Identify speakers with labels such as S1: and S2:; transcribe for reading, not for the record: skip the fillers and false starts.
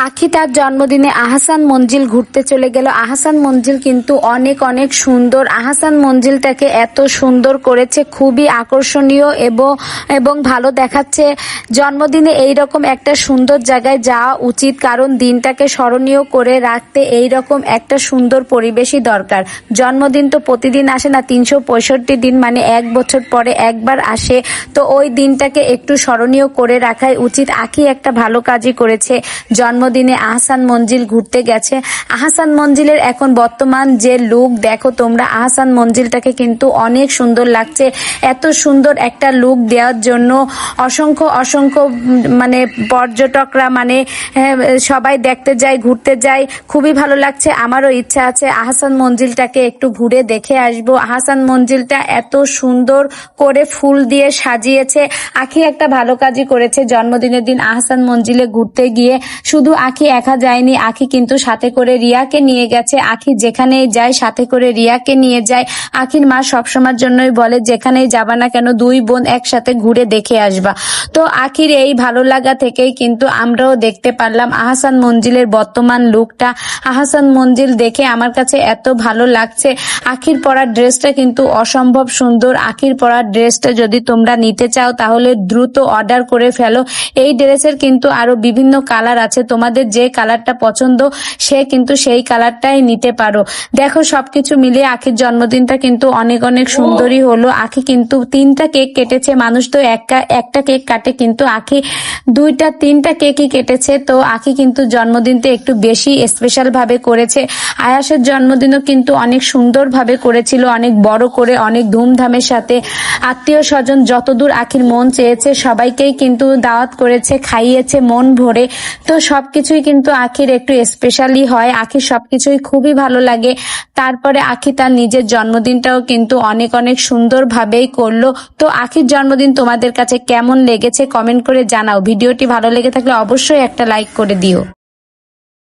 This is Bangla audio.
S1: আখি তার জন্মদিনে আহসান মঞ্জিল ঘুরতে চলে গেল। আহসান মঞ্জিল কিন্তু অনেক অনেক সুন্দর। আহসান মঞ্জিলটাকে এত সুন্দর করেছে, খুবই আকর্ষণীয় এবং ভালো দেখাচ্ছে। জন্মদিনে এইরকম একটা সুন্দর জায়গায় যাওয়া উচিত, কারণ দিনটাকে স্মরণীয় করে রাখতে এইরকম একটা সুন্দর পরিবেশই দরকার। জন্মদিন তো প্রতিদিন আসে না, 365 দিন, মানে এক বছর পরে একবার আসে। তো ওই দিনটাকে একটু স্মরণীয় করে রাখাই উচিত। আখি একটা ভালো কাজই করেছে, জন্মদিনে আহসান মঞ্জিল ঘুরতে গেছে। আহসান মঞ্জিলের এখন বর্তমান যে লুক দেখো তোমরা, আহসান মঞ্জিলটাকে কিন্তু অনেক সুন্দর লাগছে। এত সুন্দর একটা লুক দেওয়ার জন্য অসংখ্য অসংখ্য মানে পর্যটকরা সবাই দেখতে যায়, ঘুরতে যায়, খুবই ভালো লাগছে। আমারও ইচ্ছা আছে আহসান মঞ্জিলটাকে একটু ঘুরে দেখে আসবো। আহসান মঞ্জিলটা এত সুন্দর করে ফুল দিয়ে সাজিয়েছে। আখি একটা ভালো কাজই করেছে, জন্মদিনের দিন আহসান মঞ্জিলে ঘুরতে গিয়ে শুধু আখি একা যায়নি, আখি কিন্তু সাথে করে রিয়াকে নিয়ে গেছে। আখি যেখানেই যায় সাথে করে রিয়াকে নিয়ে যায়। আখির মা সবসময়ের জন্যই বলে যেখানেই যাবা না কেন দুই বোন একসাথে ঘুরে দেখে আসবা। তো আখির এই ভালো লাগা থেকেই কিন্তু আমরাও দেখতে পারলাম আহসান মঞ্জিলের বর্তমান লুকটা। আহসান মঞ্জিল দেখে আমার কাছে এত ভালো লাগছে। আখির পরা ড্রেসটা কিন্তু অসম্ভব সুন্দর। আখির পরা ড্রেসটা যদি তোমরা নিতে চাও তাহলে দ্রুত অর্ডার করে ফেলো। এই ড্রেসের কিন্তু আরো বিভিন্ন কালার আছে, তোমাদের যে কালারটা পছন্দ সে কিন্তু সেই কালারটাই নিতে পারো। দেখো সবকিছু মিলিয়ে আখির জন্মদিনটা কিন্তু অনেক অনেক সুন্দরই হলো। আখি কিন্তু 3টা কেক কেটেছে, মানুষ তো একটা কেক কাটে, কিন্তু আখি 2টা 3টা কেকই কেটেছে। তো আখি কিন্তু জন্মদিনটা একটু বেশি স্পেশাল ভাবে করেছে। আয়াসের জন্মদিনও কিন্তু অনেক সুন্দর ভাবে করেছিল, অনেক বড় করে, অনেক ধুমধামের সাথে। আত্মীয় স্বজন যতদূর আখির মন চেয়েছে সবাইকেই কিন্তু দাওয়াত করেছে, খাইয়েছে মন ভরে। তো সবকিছুই কিন্তু আখির একটু স্পেশালি হয়, আখির সবকিছুই খুবই ভালো লাগে। তারপরে আখি তার নিজের জন্মদিনটাও কিন্তু অনেক অনেক সুন্দর ভাবেই করলো। তো আখির জন্মদিন তোমাদের কাছে কেমন লেগেছে কমেন্ট করে জানাও। ভিডিওটি ভালো লেগে থাকলে অবশ্যই একটা লাইক করে দিও।